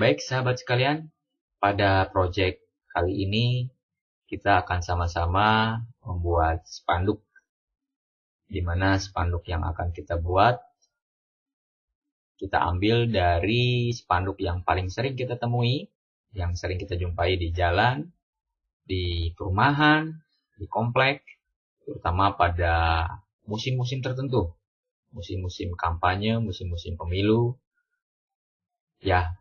Baik sahabat sekalian, pada project kali ini kita akan sama-sama membuat spanduk. Di mana spanduk yang akan kita buat, kita ambil dari spanduk yang paling sering kita temui, yang sering kita jumpai di jalan, di perumahan, di komplek, terutama pada musim-musim tertentu. Musim-musim kampanye, musim-musim pemilu. Ya,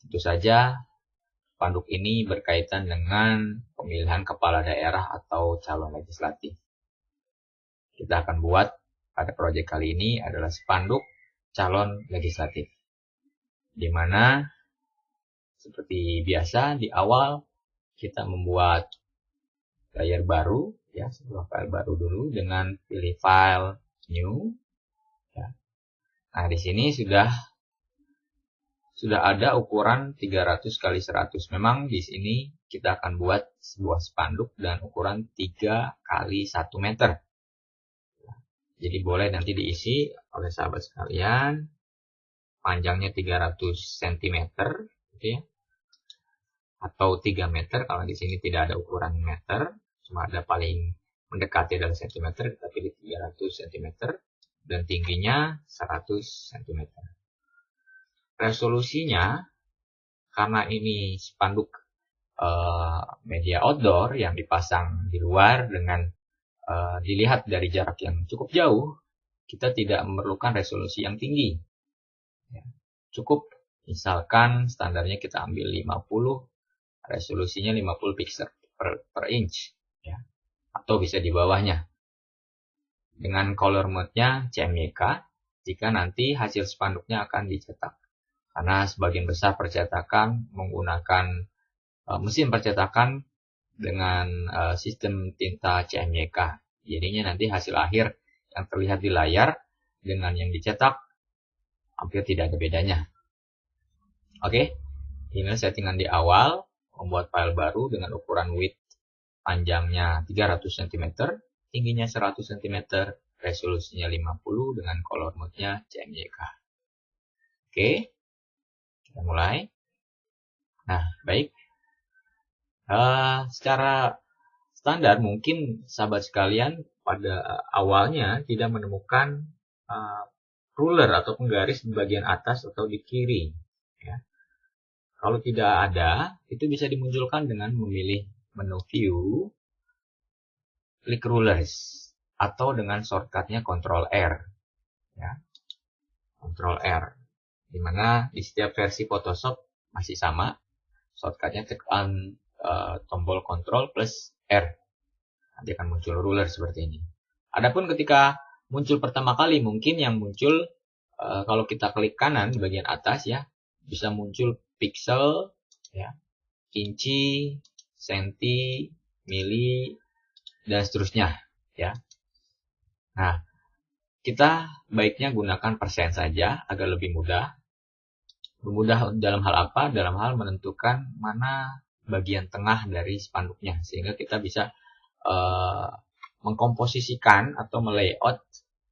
tentu saja spanduk ini berkaitan dengan pemilihan kepala daerah atau calon legislatif. Kita akan buat pada proyek kali ini adalah spanduk calon legislatif. Di mana seperti biasa di awal kita membuat layer baru, ya, sebuah file baru dulu dengan pilih file new. Ya. Nah, di sini sudah ada ukuran 300 kali 100. Memang di sini kita akan buat sebuah spanduk dan ukuran 3 kali 1 meter. Jadi boleh nanti diisi oleh sahabat sekalian. Panjangnya 300 cm, gitu ya. Atau 3 meter, kalau di sini tidak ada ukuran meter, cuma ada paling mendekati adalah cm, kita pilih 300 cm. Dan tingginya 100 cm. Resolusinya, karena ini spanduk media outdoor yang dipasang di luar dengan dilihat dari jarak yang cukup jauh, kita tidak memerlukan resolusi yang tinggi. Ya, cukup misalkan standarnya kita ambil 50, resolusinya 50 pixel per inch, ya, atau bisa di bawahnya. Dengan color mode-nya CMYK jika nanti hasil spanduknya akan dicetak. Karena sebagian besar percetakan menggunakan mesin percetakan dengan sistem tinta CMYK. Jadinya nanti hasil akhir yang terlihat di layar dengan yang dicetak hampir tidak ada bedanya. Oke, inilah settingan di awal, membuat file baru dengan ukuran width panjangnya 300 cm, tingginya 100 cm, resolusinya 50 dengan color mode-nya CMYK. Oke, kita mulai. Nah, baik. Secara standar mungkin sahabat sekalian pada awalnya tidak menemukan ruler atau penggaris di bagian atas atau di kiri, ya. Kalau tidak ada, itu bisa dimunculkan dengan memilih menu view, klik rulers, atau dengan shortcutnya Ctrl R, ya. Ctrl R, dimana di setiap versi Photoshop masih sama, shortcutnya tekan tombol Ctrl plus R, nanti akan muncul ruler seperti ini. Adapun ketika muncul pertama kali, mungkin yang muncul kalau kita klik kanan di bagian atas, ya, bisa muncul pixel, ya, inci, senti, mili, dan seterusnya, ya. Nah, kita baiknya gunakan persen saja agar lebih mudah. Mudah dalam hal apa? Dalam hal menentukan mana bagian tengah dari spanduknya, sehingga kita bisa mengkomposisikan atau melayout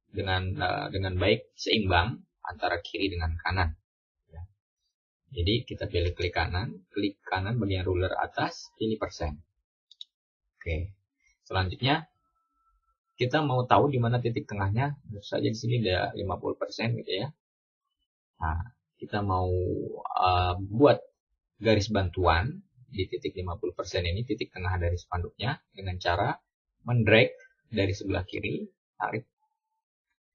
dengan baik, seimbang antara kiri dengan kanan. Ya. Jadi kita pilih klik kanan bagian ruler atas, pilih persen. Oke. Selanjutnya kita mau tahu di mana titik tengahnya. Tentu saja di sini ada 50%, gitu ya. Nah, kita mau buat garis bantuan di titik 50% ini, titik tengah dari spanduknya, dengan cara mendrag dari sebelah kiri, tarik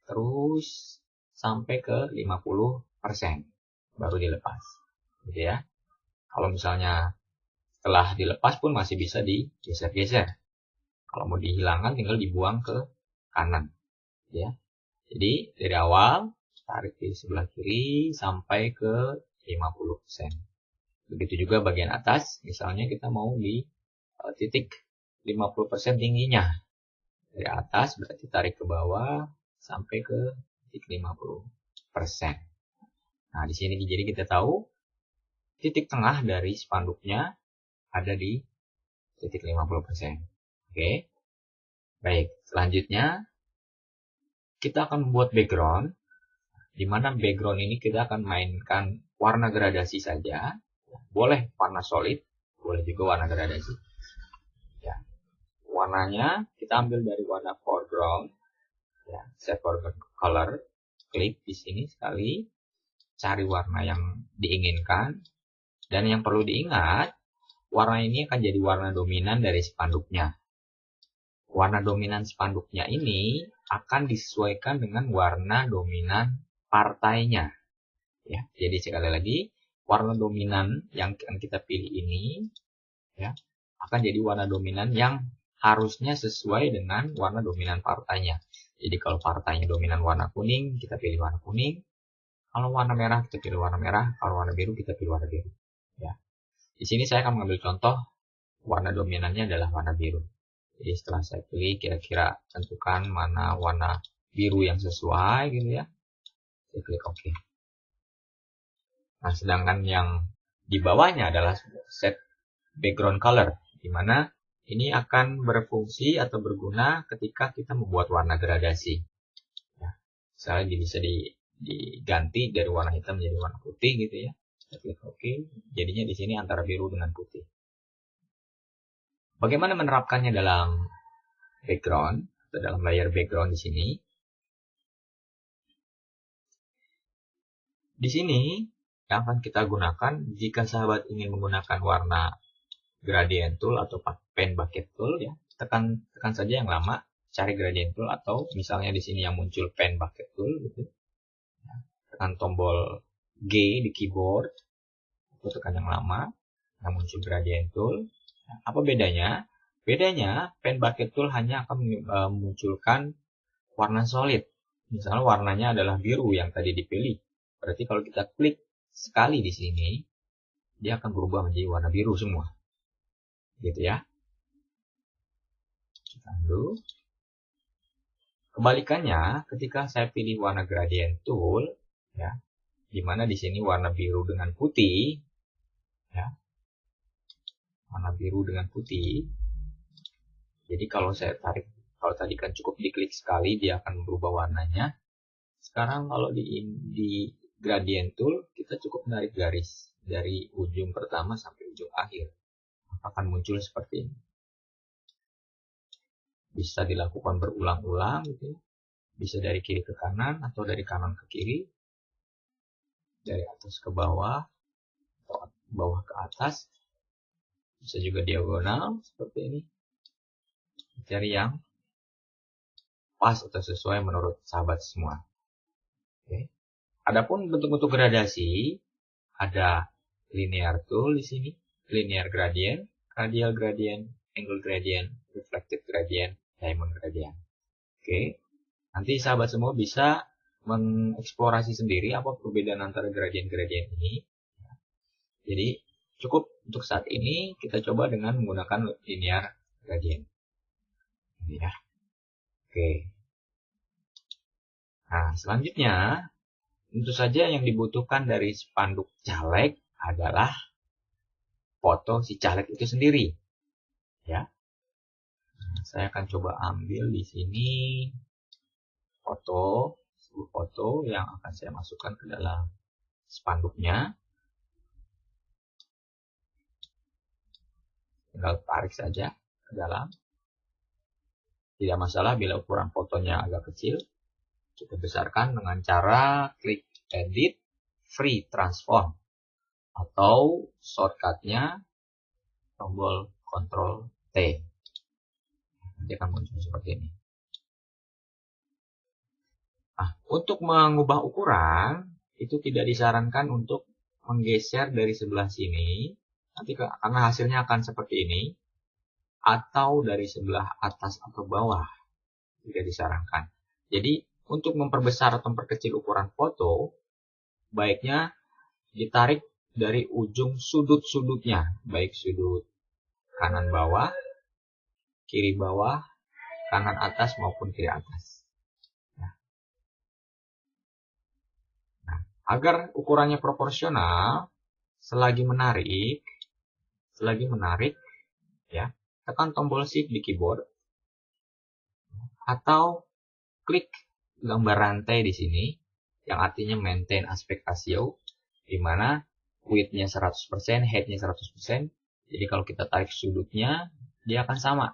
terus sampai ke 50%, baru dilepas, gitu ya. Kalau misalnya setelah dilepas pun masih bisa digeser-geser. Kalau mau dihilangkan tinggal dibuang ke kanan, ya. Jadi dari awal tarik di sebelah kiri sampai ke 50%. Begitu juga bagian atas, misalnya kita mau di titik 50% tingginya. Dari atas berarti tarik ke bawah sampai ke titik 50%. Nah, di sini jadi kita tahu titik tengah dari spanduknya ada di titik 50%. Oke. Baik, selanjutnya kita akan membuat background. Dimana background ini kita akan mainkan warna gradasi saja. Boleh warna solid, boleh juga warna gradasi. Ya. Warnanya kita ambil dari warna foreground. Ya, set foreground color. Klik di sini sekali. Cari warna yang diinginkan. Dan yang perlu diingat, warna ini akan jadi warna dominan dari spanduknya. Warna dominan spanduknya ini akan disesuaikan dengan warna dominan partainya. Ya, jadi sekali lagi, warna dominan yang kita pilih ini ya, akan jadi warna dominan yang harusnya sesuai dengan warna dominan partainya. Jadi kalau partainya dominan warna kuning, kita pilih warna kuning. Kalau warna merah, kita pilih warna merah. Kalau warna biru, kita pilih warna biru. Ya. Di sini saya akan mengambil contoh warna dominannya adalah warna biru. Jadi setelah saya pilih, kira-kira tentukan mana warna biru yang sesuai gitu ya. Saya klik OK. Nah, sedangkan yang di bawahnya adalah set background color, di mana ini akan berfungsi atau berguna ketika kita membuat warna gradasi. Ya, misalnya bisa diganti dari warna hitam menjadi warna putih gitu ya. Saya klik OK. Jadinya di sini antara biru dengan putih. Bagaimana menerapkannya dalam background atau dalam layer background di sini? Di sini yang akan kita gunakan jika sahabat ingin menggunakan warna gradient tool atau pen bucket tool ya, tekan saja yang lama, cari gradient tool atau misalnya di sini yang muncul pen bucket tool gitu. Tekan tombol G di keyboard atau tekan yang lama yang muncul gradient tool. Apa bedanya? Bedanya, pen bucket tool hanya akan memunculkan warna solid. Misalnya warnanya adalah biru yang tadi dipilih. Berarti kalau kita klik sekali di sini, dia akan berubah menjadi warna biru semua. Gitu ya. Kita undo. Kebalikannya, ketika saya pilih warna gradient tool, ya, di mana di sini warna biru dengan putih, ya, warna biru dengan putih. Jadi kalau saya tarik, kalau tadi kan cukup diklik sekali dia akan berubah warnanya. Sekarang kalau di gradient tool kita cukup menarik garis dari ujung pertama sampai ujung akhir. Akan muncul seperti ini. Bisa dilakukan berulang-ulang gitu ya. Bisa dari kiri ke kanan atau dari kanan ke kiri. Dari atas ke bawah atau bawah ke atas. Bisa juga diagonal seperti ini. Cari yang pas atau sesuai menurut sahabat semua. Oke. Adapun bentuk-bentuk gradasi, ada linear tool di sini, linear gradient, radial gradient, angle gradient, reflective gradient, diamond gradient. Oke. Nanti sahabat semua bisa mengeksplorasi sendiri apa perbedaan antara gradient-gradient ini. Jadi cukup untuk saat ini kita coba dengan menggunakan linear gradient. Ya. Oke. Nah, selanjutnya tentu saja yang dibutuhkan dari spanduk caleg adalah foto si caleg itu sendiri. Ya. Nah, saya akan coba ambil di sini foto yang akan saya masukkan ke dalam spanduknya. Tinggal tarik saja ke dalam. Tidak masalah bila ukuran fotonya agak kecil. Kita besarkan dengan cara klik edit free transform atau shortcutnya tombol Ctrl T. Nanti akan muncul seperti ini. Nah, untuk mengubah ukuran itu tidak disarankan untuk menggeser dari sebelah sini. Nanti karena hasilnya akan seperti ini. Atau dari sebelah atas atau bawah. Tidak disarankan. Jadi untuk memperbesar atau memperkecil ukuran foto, baiknya ditarik dari ujung sudut-sudutnya, baik sudut kanan bawah, kiri bawah, kanan atas maupun kiri atas. Nah, agar ukurannya proporsional, selagi menarik, ya, tekan tombol Shift di keyboard, atau klik gambar rantai di sini, yang artinya maintain aspect ratio, di mana width-nya 100%, height-nya 100%. Jadi kalau kita tarik sudutnya, dia akan sama.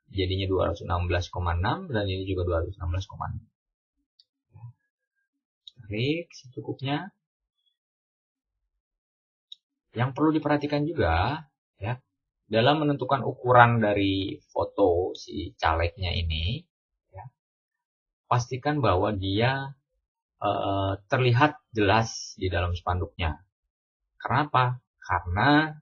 Jadinya 216,6 dan ini juga 216,6. Tarik secukupnya. Yang perlu diperhatikan juga, ya, dalam menentukan ukuran dari foto si calegnya ini, ya, pastikan bahwa dia terlihat jelas di dalam spanduknya. Kenapa? Karena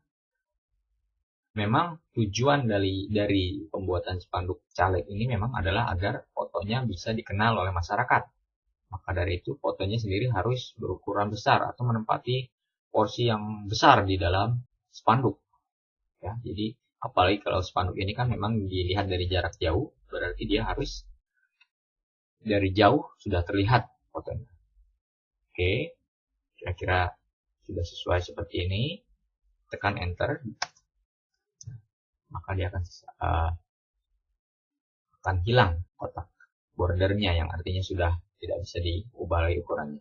memang tujuan dari pembuatan spanduk caleg ini memang adalah agar fotonya bisa dikenal oleh masyarakat. Maka dari itu fotonya sendiri harus berukuran besar atau menempati porsi yang besar di dalam spanduk. Ya, jadi apalagi kalau spanduk ini kan memang dilihat dari jarak jauh, berarti dia harus dari jauh sudah terlihat fotonya. Oke, kira-kira sudah sesuai seperti ini. Tekan enter, maka dia akan hilang kotak bordernya, yang artinya sudah tidak bisa diubah lagi ukurannya.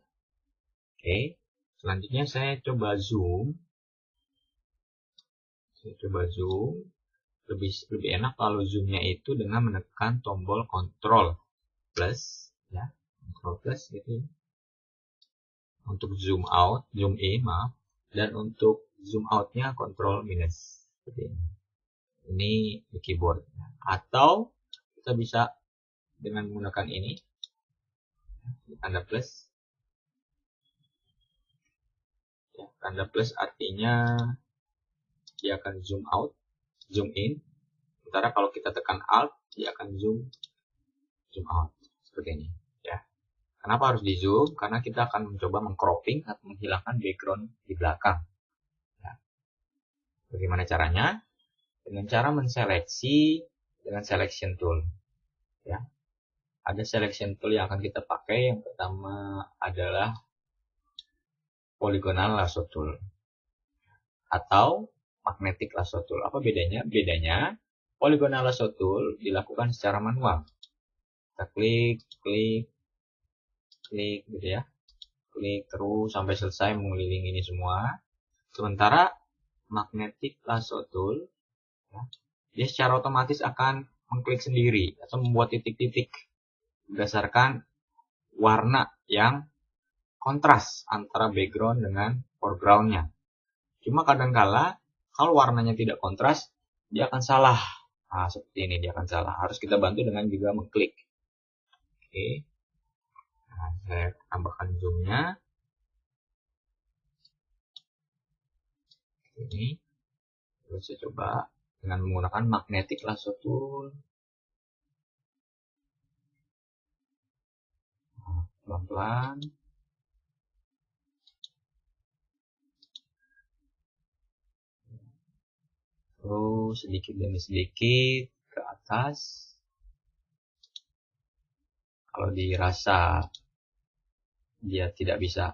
Oke, selanjutnya saya coba zoom. Lebih enak kalau zoomnya itu dengan menekan tombol Ctrl plus, ya, Ctrl plus gitu ya. Untuk zoom out, zoom in, maaf, dan untuk zoom outnya Ctrl minus seperti ini. Ini di keyboard, atau kita bisa dengan menggunakan ini, tanda plus. Ya, tanda plus artinya dia akan zoom out, zoom in. Sementara kalau kita tekan Alt, dia akan zoom out seperti ini. Ya. Kenapa harus di zoom? Karena kita akan mencoba mengcropping atau menghilangkan background di belakang. Ya. Bagaimana caranya? Dengan cara menseleksi dengan selection tool. Ya. Ada selection tool yang akan kita pakai. Yang pertama adalah polygonal lasso tool atau magnetic lasso tool. Apa bedanya? Bedanya polygonal lasso tool dilakukan secara manual. Kita klik gitu ya. Klik terus sampai selesai mengelilingi ini semua. Sementara magnetic lasso tool, ya, dia secara otomatis akan mengklik sendiri atau membuat titik-titik berdasarkan warna yang kontras antara background dengan foreground-nya. Cuma kadangkala kalau warnanya tidak kontras, dia akan salah. Nah, seperti ini dia akan salah. Harus kita bantu dengan juga mengklik. Oke. Nah, saya tambahkan zoom-nya. Ini. Terus saya coba dengan menggunakan magnetic lasso tool. Pelan-pelan. Terus sedikit demi sedikit ke atas. Kalau dirasa dia tidak bisa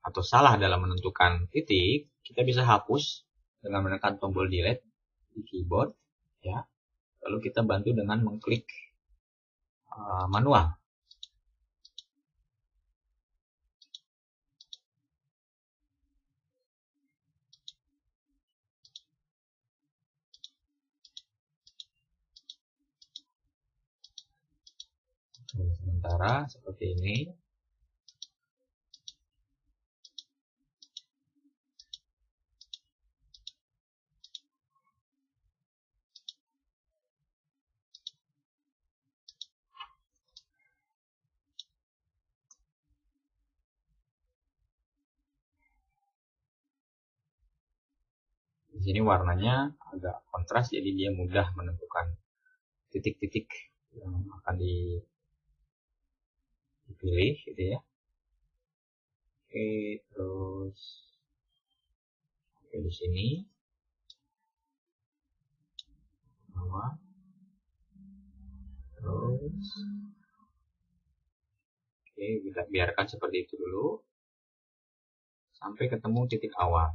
atau salah dalam menentukan titik, kita bisa hapus dengan menekan tombol delete di keyboard, ya. Lalu kita bantu dengan mengklik manual. Sementara seperti ini. Di sini warnanya agak kontras, jadi dia mudah menentukan titik-titik yang akan dipilih gitu ya. Oke, terus di sini bawah, terus oke, kita biarkan seperti itu dulu sampai ketemu titik awal.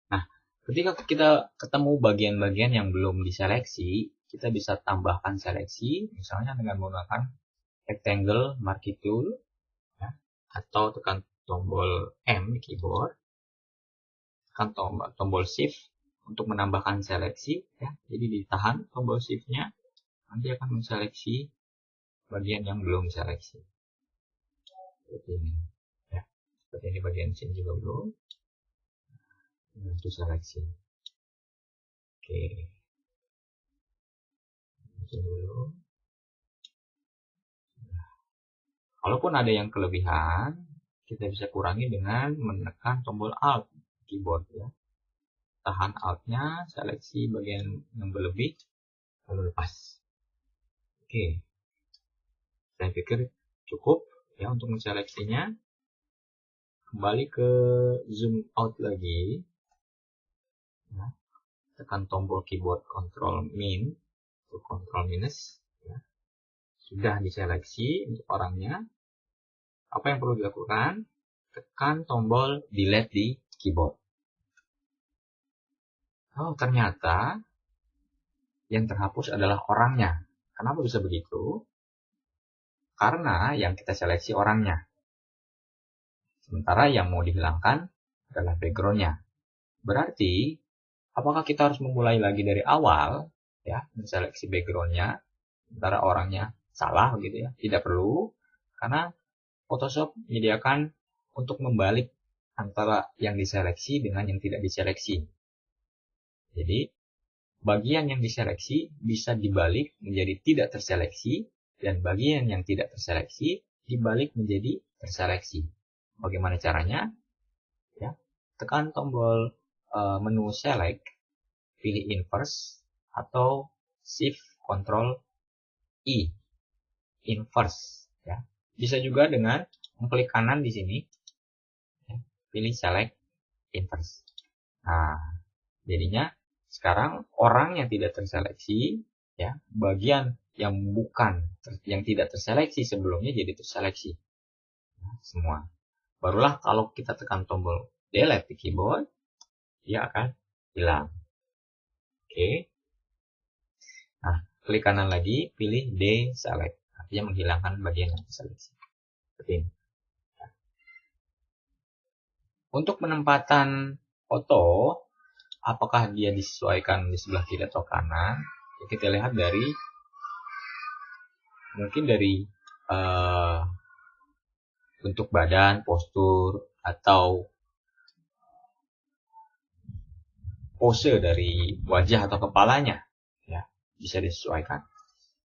Nah, ketika kita ketemu bagian-bagian yang belum diseleksi, kita bisa tambahkan seleksi, misalnya dengan menggunakan rectangle marquee tool, ya, atau tekan tombol M di keyboard, tekan tombol shift untuk menambahkan seleksi, ya. Jadi ditahan tombol shift-nya, nanti akan menseleksi bagian yang belum seleksi. Seperti ini, ya. Seperti ini bagian sini juga belum. Untuk seleksi. Oke. Dulu. Kalaupun ada yang kelebihan, kita bisa kurangi dengan menekan tombol Alt keyboard, ya. Tahan Alt-nya, seleksi bagian yang berlebih, lalu lepas. Oke. Saya pikir cukup ya untuk menseleksinya. Kembali ke zoom out lagi. Ya. Tekan tombol keyboard Ctrl Min atau Ctrl minus, ya. Sudah diseleksi untuk orangnya. Apa yang perlu dilakukan? Tekan tombol delete di keyboard. Oh, ternyata yang terhapus adalah orangnya. Kenapa bisa begitu? Karena yang kita seleksi orangnya. Sementara yang mau dihilangkan adalah background-nya. Berarti, apakah kita harus memulai lagi dari awal, ya, menseleksi background-nya, sementara orangnya salah, gitu ya? Tidak perlu, karena Photoshop menyediakan untuk membalik antara yang diseleksi dengan yang tidak diseleksi. Jadi, bagian yang diseleksi bisa dibalik menjadi tidak terseleksi, dan bagian yang tidak terseleksi dibalik menjadi terseleksi. Bagaimana caranya? Ya, tekan tombol menu select, pilih inverse, atau shift Ctrl I, inverse. Ya. Bisa juga dengan mengklik kanan di sini, ya, pilih select inverse. Nah, jadinya sekarang orang yang tidak terseleksi, ya, bagian yang yang tidak terseleksi sebelumnya jadi terseleksi, ya, semua. Barulah kalau kita tekan tombol delete di keyboard, dia akan hilang. Oke. Nah, klik kanan lagi, pilih deselect. Artinya menghilangkan bagian yang terseleksi. Seperti ini. Untuk penempatan foto, apakah dia disesuaikan di sebelah kiri atau kanan? Ya, kita lihat dari mungkin dari bentuk badan, postur, atau pose dari wajah atau kepalanya, ya, bisa disesuaikan.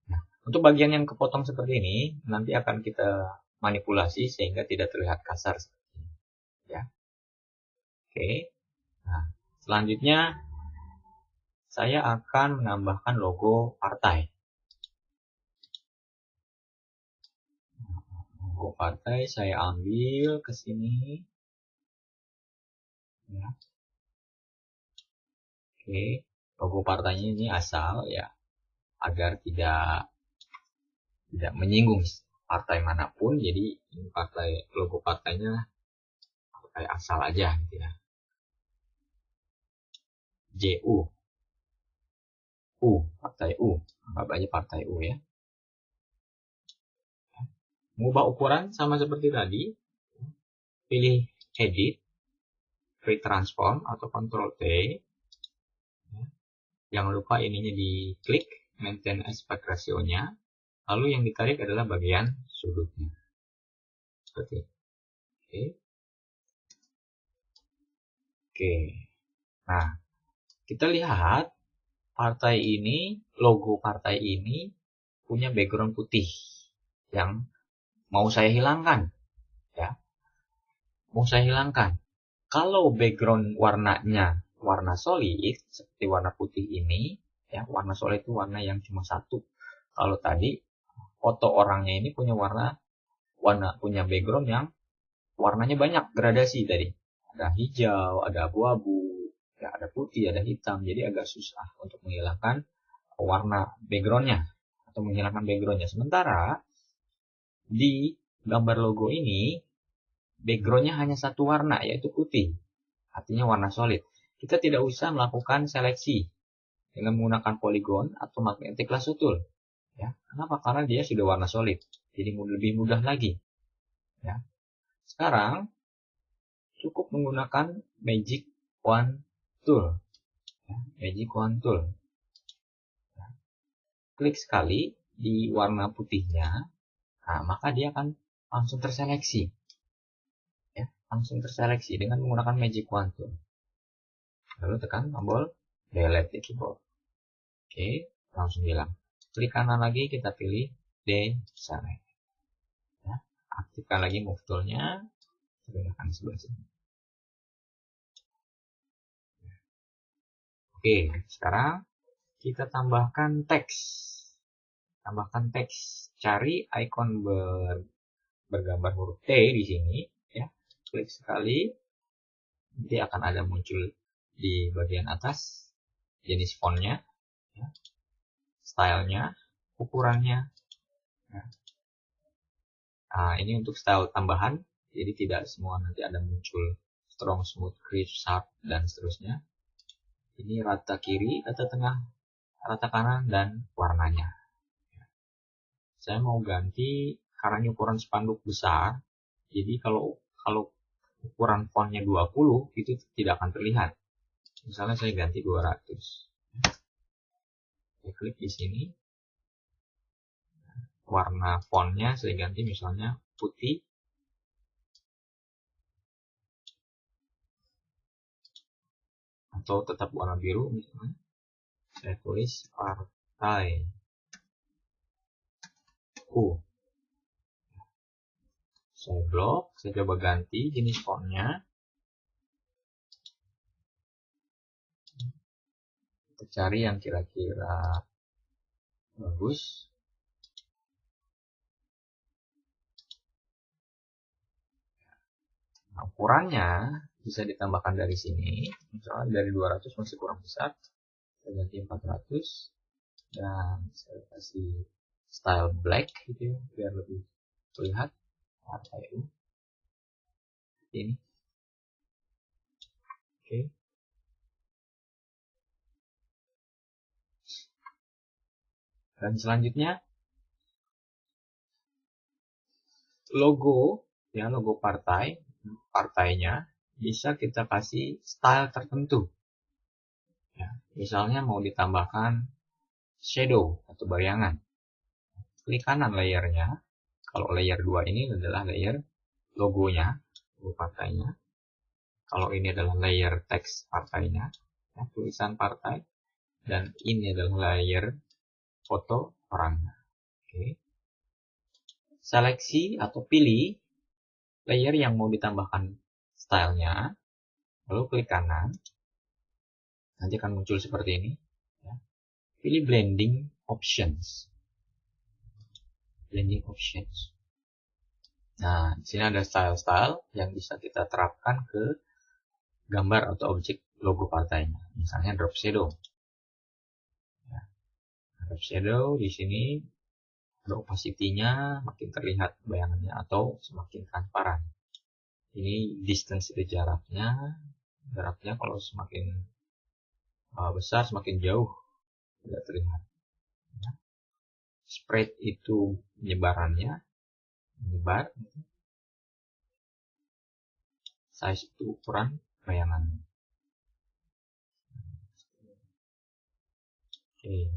Nah, untuk bagian yang kepotong seperti ini nanti akan kita manipulasi sehingga tidak terlihat kasar seperti ini, ya. Oke. Nah, selanjutnya saya akan menambahkan logo partai. Logo partai saya ambil ke sini, ya. Oke, logo partainya ini asal, ya, agar tidak menyinggung partai manapun. Jadi logo partainya partai asal aja, gitu ya. JU, partai U, anggap aja partai U, ya. Mengubah ukuran sama seperti tadi, pilih edit, free transform atau Ctrl T. Jangan lupa ininya diklik, maintain aspect ratio-nya. Lalu yang ditarik adalah bagian sudutnya. Seperti ini. Oke. Nah, kita lihat partai ini, logo partai ini punya background putih yang mau saya hilangkan, ya. Mau saya hilangkan. Kalau background warnanya warna solid seperti warna putih ini, ya, warna solid itu warna yang cuma satu. Kalau tadi foto orangnya ini punya punya background yang warnanya banyak gradasi tadi. Ada hijau, ada abu-abu, ya, ada putih, ada hitam. Jadi agak susah untuk menghilangkan warna backgroundnya atau menghilangkan backgroundnya. Sementara di gambar logo ini backgroundnya hanya satu warna, yaitu putih. Artinya warna solid. Kita tidak usah melakukan seleksi dengan menggunakan polygon atau magnetic lasso tool. Ya, kenapa? Karena dia sudah warna solid, jadi lebih mudah lagi. Ya. Sekarang cukup menggunakan Magic Wand Tool. Ya, Magic Wand Tool. Ya. Klik sekali di warna putihnya, nah, maka dia akan langsung terseleksi. Ya, langsung terseleksi dengan menggunakan Magic Wand Tool. Lalu tekan tombol delete di keyboard. Oke, langsung hilang. Klik kanan lagi, kita pilih deselect. Ya, aktifkan lagi move tool-nya, pindahkan sebelah sini. Oke, sekarang kita tambahkan teks. Tambahkan teks. Cari icon bergambar huruf T di sini. Ya, klik sekali, nanti akan ada muncul di bagian atas jenis fontnya, ya, stylenya, ukurannya. Ya. Nah, ini untuk style tambahan, jadi tidak semua nanti ada muncul strong, smooth, crisp, sharp, dan seterusnya. Ini rata kiri, rata tengah, rata kanan, dan warnanya. Ya. Saya mau ganti karena ini ukuran spanduk besar, jadi kalau ukuran fontnya 20 itu tidak akan terlihat. Misalnya saya ganti 200. Saya klik di sini. Warna fontnya saya ganti misalnya putih. Atau tetap warna biru misalnya. Saya tulis partai U. Saya blok, saya coba ganti jenis fontnya. Kita cari yang kira-kira bagus. Nah, ukurannya bisa ditambahkan dari sini. Misalnya dari 200 masih kurang besar. Saya ganti 400. Dan saya kasih style black gitu ya, biar lebih terlihat. Partai U. Ini. Oke. Dan selanjutnya logo, ya, logo partainya bisa kita kasih style tertentu. Ya, misalnya mau ditambahkan shadow atau bayangan. Klik kanan layernya. Kalau layer 2 ini adalah layer logonya, logo partainya. Kalau ini adalah layer teks partainya, ya, tulisan partai. Dan ini adalah layer foto orangnya. Oke. Seleksi atau pilih layer yang mau ditambahkan stylenya, lalu klik kanan, nanti akan muncul seperti ini. Ya. Pilih blending options. Blending options. Nah, di sini ada style-style yang bisa kita terapkan ke gambar atau objek logo partainya. Misalnya drop shadow. Ya. Drop shadow di sini opacity-nya makin terlihat bayangannya atau semakin transparan. Ini distance itu jaraknya kalau semakin besar semakin jauh tidak terlihat. Ya. Spread itu menyebar. Size itu ukuran bayangan. Oke.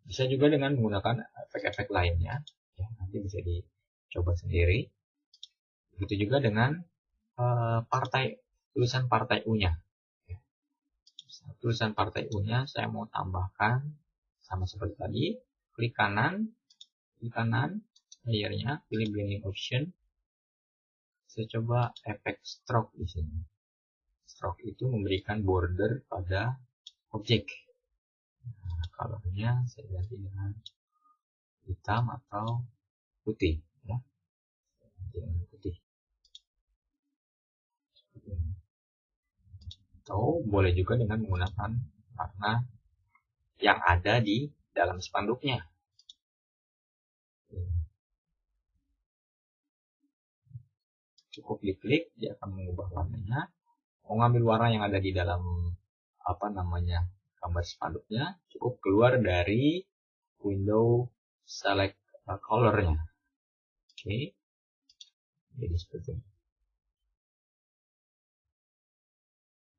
Bisa juga dengan menggunakan efek-efek lainnya, ya, nanti bisa dicoba sendiri. Begitu juga dengan tulisan partai U-nya. Ya. Tulisan partai U-nya saya mau tambahkan sama seperti tadi. Klik kanan, layernya, pilih blending option. Saya coba efek stroke di sini. Stroke itu memberikan border pada objek. Nah, colornya saya ganti dengan hitam atau putih, ya. Dengan putih. Atau boleh juga dengan menggunakan warna yang ada di dalam spanduknya. Cukup diklik, dia akan mengubah warnanya. Mau ngambil warna yang ada di dalam gambar spanduknya, cukup keluar dari window select color-nya. Oke. Jadi seperti ini.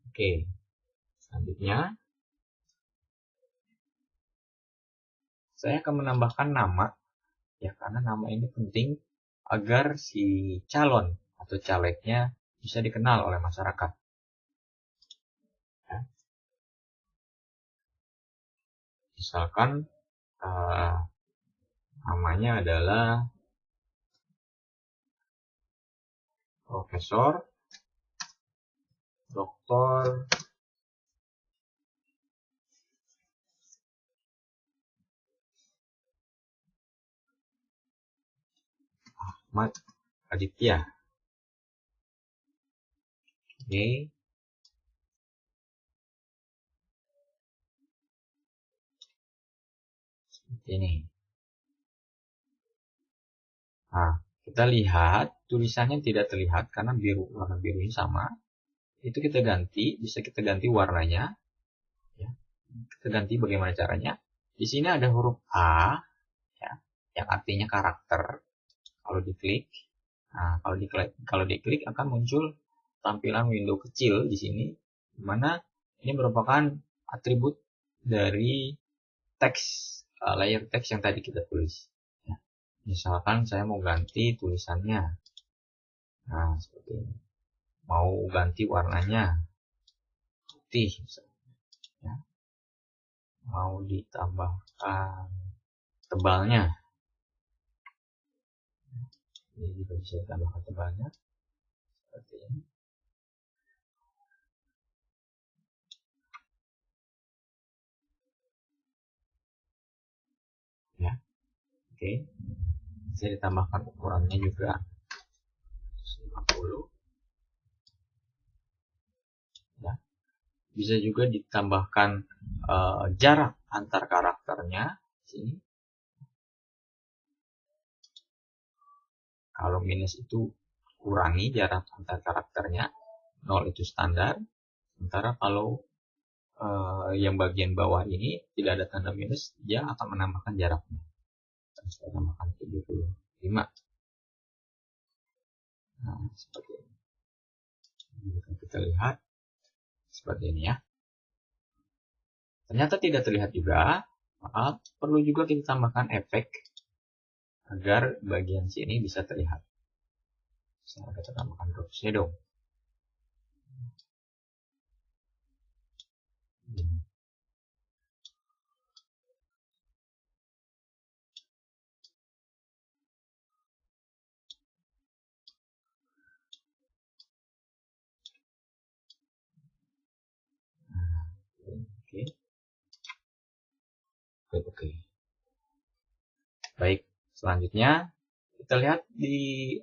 Oke. Selanjutnya saya akan menambahkan nama ya, karena nama ini penting agar si calon atau calegnya bisa dikenal oleh masyarakat. Ya. Misalkan namanya adalah Profesor Dr. Ahmad Aditya. Oke. Seperti ini. Nah, kita lihat tulisannya tidak terlihat karena warna birunya sama. Itu kita ganti, bisa kita ganti warnanya. Ya. Kita ganti bagaimana caranya. Di sini ada huruf A, ya, yang artinya karakter. Kalau diklik, nah kalau diklik akan muncul tampilan window kecil di sini, di mana ini merupakan atribut dari teks, layer teks yang tadi kita tulis. Ya. Misalkan saya mau ganti tulisannya, nah seperti ini. Mau ganti warnanya putih, misalnya. Ya. Mau ditambahkan tebalnya, ini juga bisa ditambahkan tebalnya seperti ini. Ya, oke. Bisa ditambahkan ukurannya juga 50. Ya. Bisa juga ditambahkan jarak antar karakternya sini. Kalau minus itu kurangi jarak antar karakternya, 0 itu standar. Sementara kalau yang bagian bawah ini tidak ada tanda minus, dia akan menambahkan jaraknya. Saya tambahkan 75. Nah, seperti ini. Jika kita lihat seperti ini ya. Ternyata tidak terlihat juga, maka perlu juga kita tambahkan efek agar bagian sini bisa terlihat. Misalnya kita tambahkan drop shadow. Oke. Baik, selanjutnya kita lihat di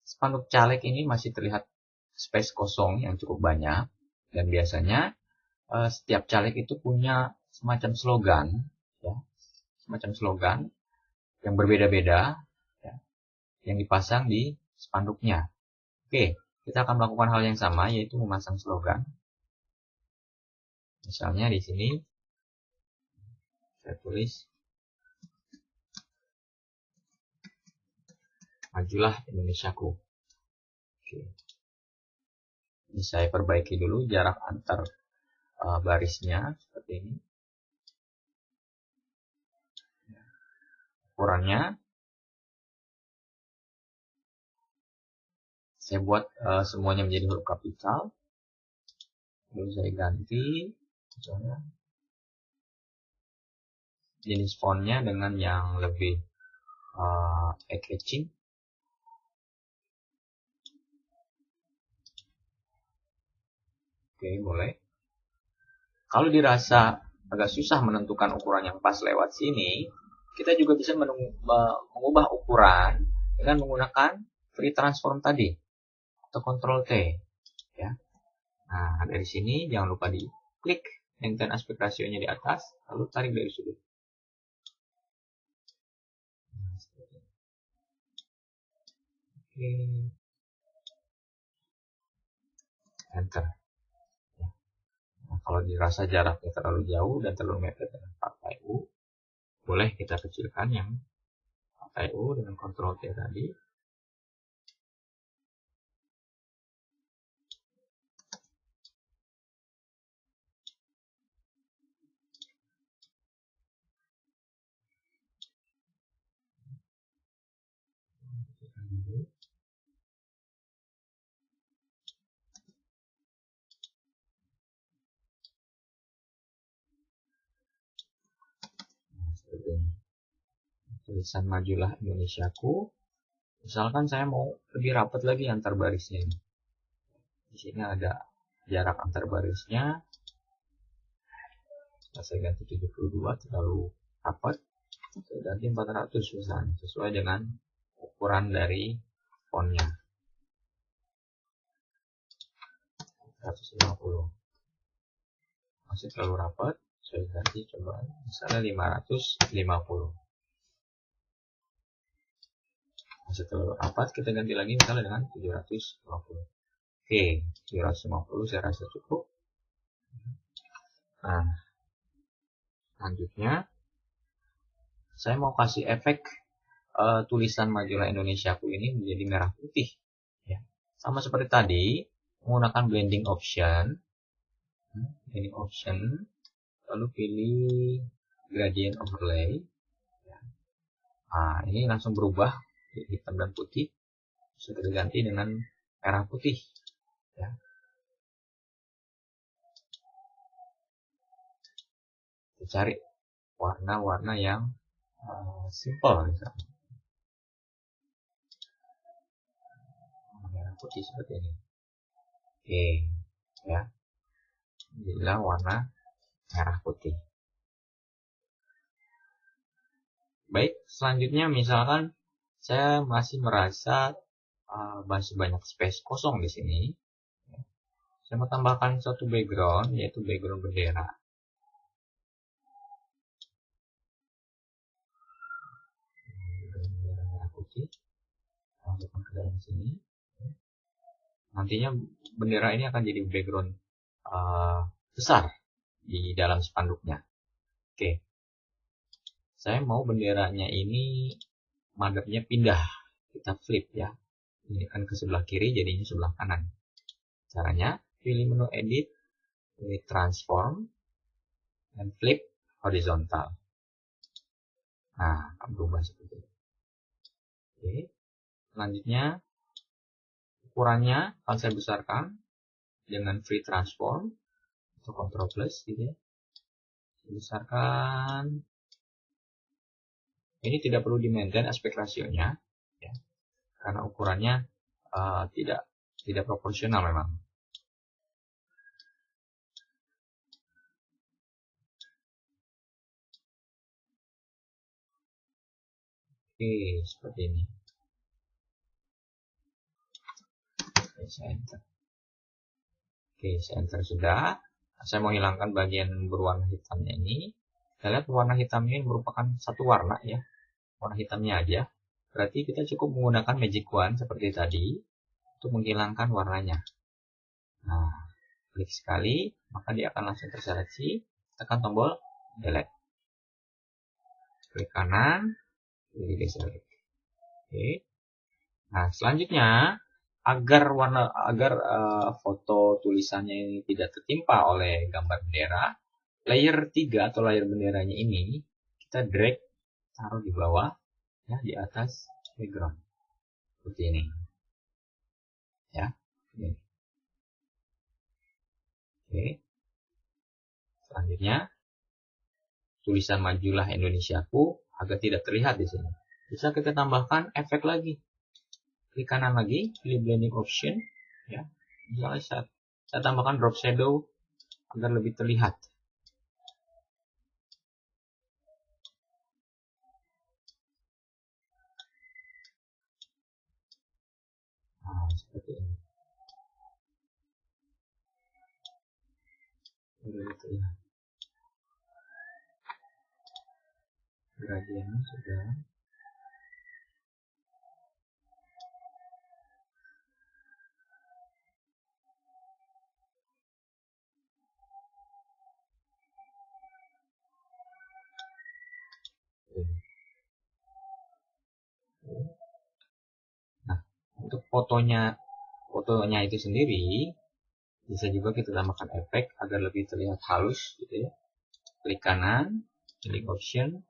spanduk caleg ini masih terlihat space kosong yang cukup banyak, dan biasanya setiap caleg itu punya semacam slogan, ya, semacam slogan yang berbeda-beda, ya, yang dipasang di spanduknya. Oke, kita akan melakukan hal yang sama, yaitu memasang slogan. Misalnya di sini saya tulis, majulah Indonesiaku. Oke. Ini saya perbaiki dulu jarak antar barisnya seperti ini. Ukurannya saya buat semuanya menjadi huruf kapital. Lalu saya ganti misalnya jenis fontnya dengan yang lebih eye-catching. Oke, boleh. Kalau dirasa agak susah menentukan ukuran yang pas lewat sini, kita juga bisa mengubah ukuran dengan menggunakan free transform tadi atau Ctrl T, ya. Nah, dari sini jangan lupa diklik maintain aspek rasionya di atas, lalu tarik dari sudut. Oke. Enter. Nah, kalau dirasa jaraknya terlalu jauh dan terlalu mepet dengan partai U, boleh kita kecilkan yang Alt U dengan Ctrl T tadi. Tulisan majulah Indonesiaku. Misalkan saya mau lebih rapat lagi antar barisnya ini. Di sini ada jarak antar barisnya. Saya ganti 72 terlalu rapat. Saya ganti 400 misalnya, sesuai dengan ukuran dari fontnya. 150. Masih terlalu rapat. Saya ganti coba misalnya 550. Masih terlalu rapat, kita ganti lagi misalnya dengan 750. Oke, 750 saya rasa cukup. Nah, selanjutnya saya mau kasih efek tulisan majulah Indonesiaku ini menjadi merah putih. Ya. Sama seperti tadi, menggunakan blending option. Blending option, lalu pilih gradient overlay. Nah, ini langsung berubah hitam dan putih. Sudah diganti dengan merah putih. Ya. Kita cari warna-warna yang simple misalnya. Merah putih seperti ini. Oke, ya. Jadilah warna merah putih. Baik, selanjutnya misalkan saya masih merasa masih banyak space kosong di sini. Saya mau tambahkan satu background, yaitu background bendera. Bendera merah putih. Masukkan ke dalam sini. Nantinya bendera ini akan jadi background besar di dalam spanduknya. Oke. Saya mau benderanya ini madepnya pindah, kita flip ya. Ini kan ke sebelah kiri, jadinya sebelah kanan. Caranya, pilih menu edit, pilih transform, dan flip horizontal. Nah, akan berubah seperti ini. Oke. Selanjutnya, ukurannya akan saya besarkan dengan free transform atau Ctrl plus gitu ya. Saya besarkan. Ini tidak perlu di-maintain aspek rasionya, ya, karena ukurannya tidak proporsional memang. Oke, seperti ini. Oke, saya enter. Oke, saya enter sudah. Saya mau hilangkan bagian berwarna hitamnya ini. Kita lihat warna hitamnya ini merupakan satu warna ya. Warna hitamnya aja. Berarti kita cukup menggunakan magic wand seperti tadi untuk menghilangkan warnanya. Nah, klik sekali, maka dia akan langsung terseleksi. Tekan tombol delete. Klik kanan, pilih deselect. Oke. Nah, selanjutnya agar foto tulisannya ini tidak tertimpa oleh gambar bendera, layer 3 atau layer benderanya ini kita drag taruh di bawah ya, di atas background. Seperti ini. Ya. Oke. Selanjutnya tulisan majulah Indonesiaku agar tidak terlihat di sini. Bisa kita tambahkan efek lagi. Klik kanan lagi, pilih blending option, ya. Misalnya saya tambahkan drop shadow agar lebih terlihat. Nah, seperti ini. Lebih terlihat. Gradiennya sudah. Nah, untuk fotonya itu sendiri bisa juga kita tambahkan efek agar lebih terlihat halus gitu ya. Klik kanan, pilih option,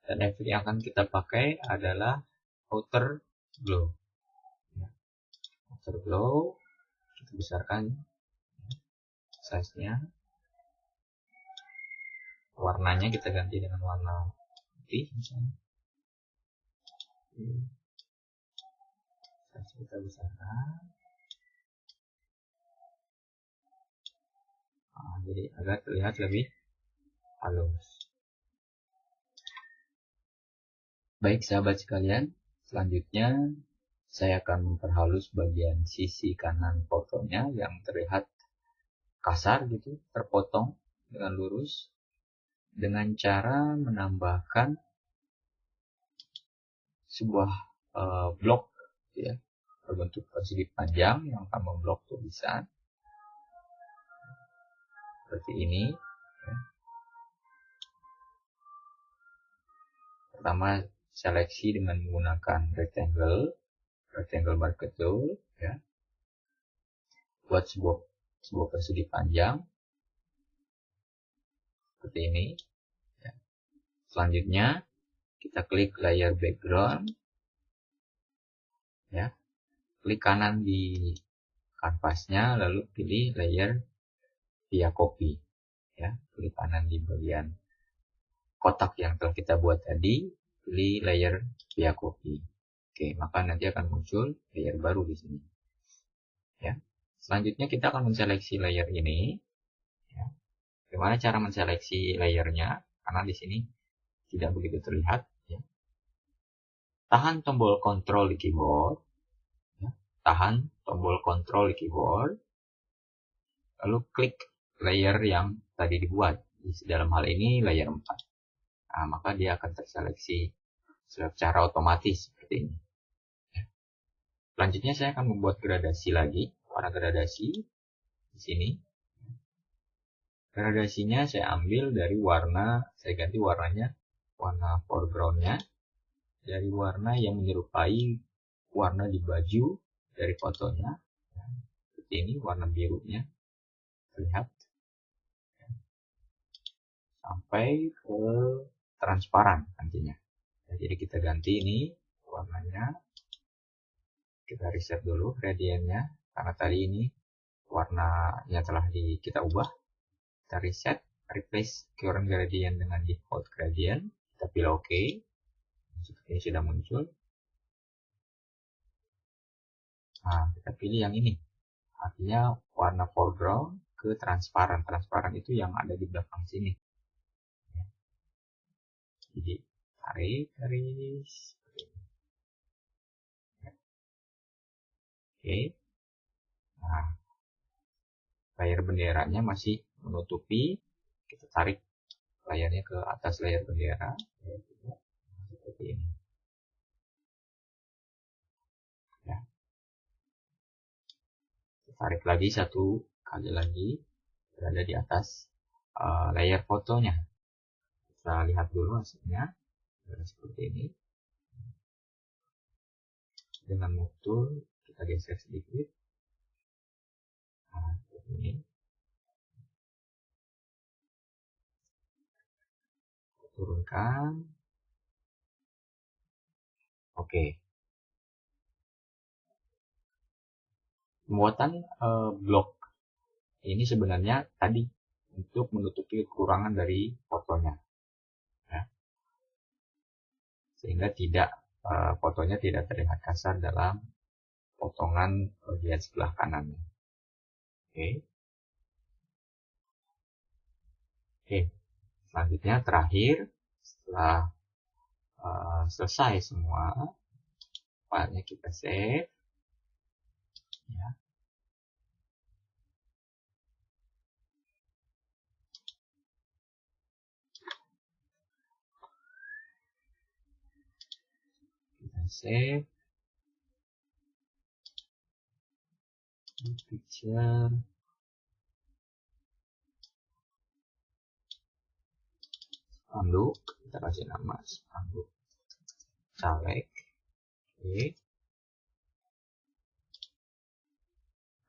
dan efek yang akan kita pakai adalah outer glow. Outer glow kita besarkan size-nya. Warnanya kita ganti dengan warna putih misalnya. Size kita besarkan. Nah, jadi agar terlihat lebih halus. Baik sahabat sekalian, selanjutnya saya akan memperhalus bagian sisi kanan fotonya yang terlihat kasar gitu, terpotong dengan lurus, dengan cara menambahkan sebuah blok ya, berbentuk persegi panjang yang akan memblok tulisan seperti ini ya. Pertama seleksi dengan menggunakan rectangle marker tool ya, buat sebuah persegi panjang seperti ini ya. Selanjutnya kita klik layer background ya, klik kanan di kanvasnya, lalu pilih layer via copy ya, klik kanan di bagian kotak yang telah kita buat tadi, pilih layer via copy. Oke, maka nanti akan muncul layer baru di sini ya. Selanjutnya kita akan menseleksi layer ini ya. Bagaimana cara menseleksi layernya, karena di sini tidak begitu terlihat ya. Tahan tombol Ctrl di keyboard ya. Tahan tombol Ctrl di keyboard, lalu klik layer yang tadi dibuat, dalam hal ini layer 4. Nah, maka dia akan terseleksi secara otomatis seperti ini. Selanjutnya saya akan membuat gradasi lagi, warna gradasi di sini. Gradasinya saya ambil dari warna, saya ganti warnanya, warna foregroundnya dari warna yang menyerupai warna di baju dari fotonya. Seperti ini warna birunya terlihat sampai ke transparan nantinya. Nah, jadi kita ganti ini warnanya, kita reset dulu gradiennya karena tadi ini warnanya telah kita ubah. Kita reset, replace current gradient dengan default gradient, kita pilih OK. Seperti ini sudah muncul. Nah, kita pilih yang ini, artinya warna foreground ke transparan. Transparan itu yang ada di belakang sini. Jadi tarik garis. Oke. Nah, layar benderanya masih menutupi. Kita tarik layarnya ke atas layar bendera. Seperti ini. Ya. Kita tarik lagi satu kali lagi. Berada di atas layar fotonya. Kita lihat dulu hasilnya. Seperti ini. Dengan move tool kita geser sedikit. Nah, seperti ini. Turunkan. Oke. Pembuatan blok ini sebenarnya tadi untuk menutupi kekurangan dari fotonya. Ya. Sehingga fotonya tidak terlihat kasar dalam potongan bagian sebelah kanannya. Oke. Oke. Selanjutnya terakhir, setelah selesai semua, filenya kita save. Ya. Kita save. Picture. Undo. Kita kasih nama spanduk caleg. Oke.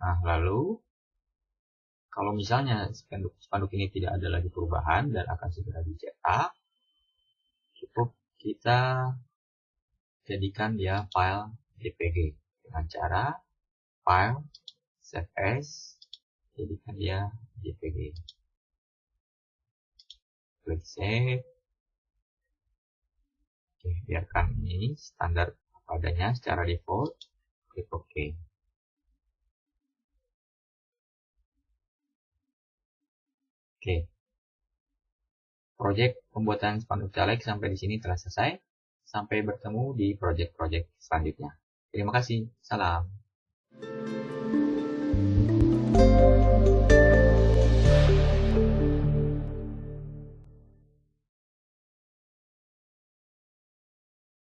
Nah, lalu kalau misalnya spanduk ini tidak ada lagi perubahan dan akan segera dicetak, cukup kita jadikan dia file JPG dengan cara file save as, jadikan dia JPG. Klik save. Oke, biarkan ini standar padanya secara default. Klik OK. Oke. Project pembuatan spanduk caleg sampai di sini telah selesai. Sampai bertemu di project-project selanjutnya. Terima kasih. Salam.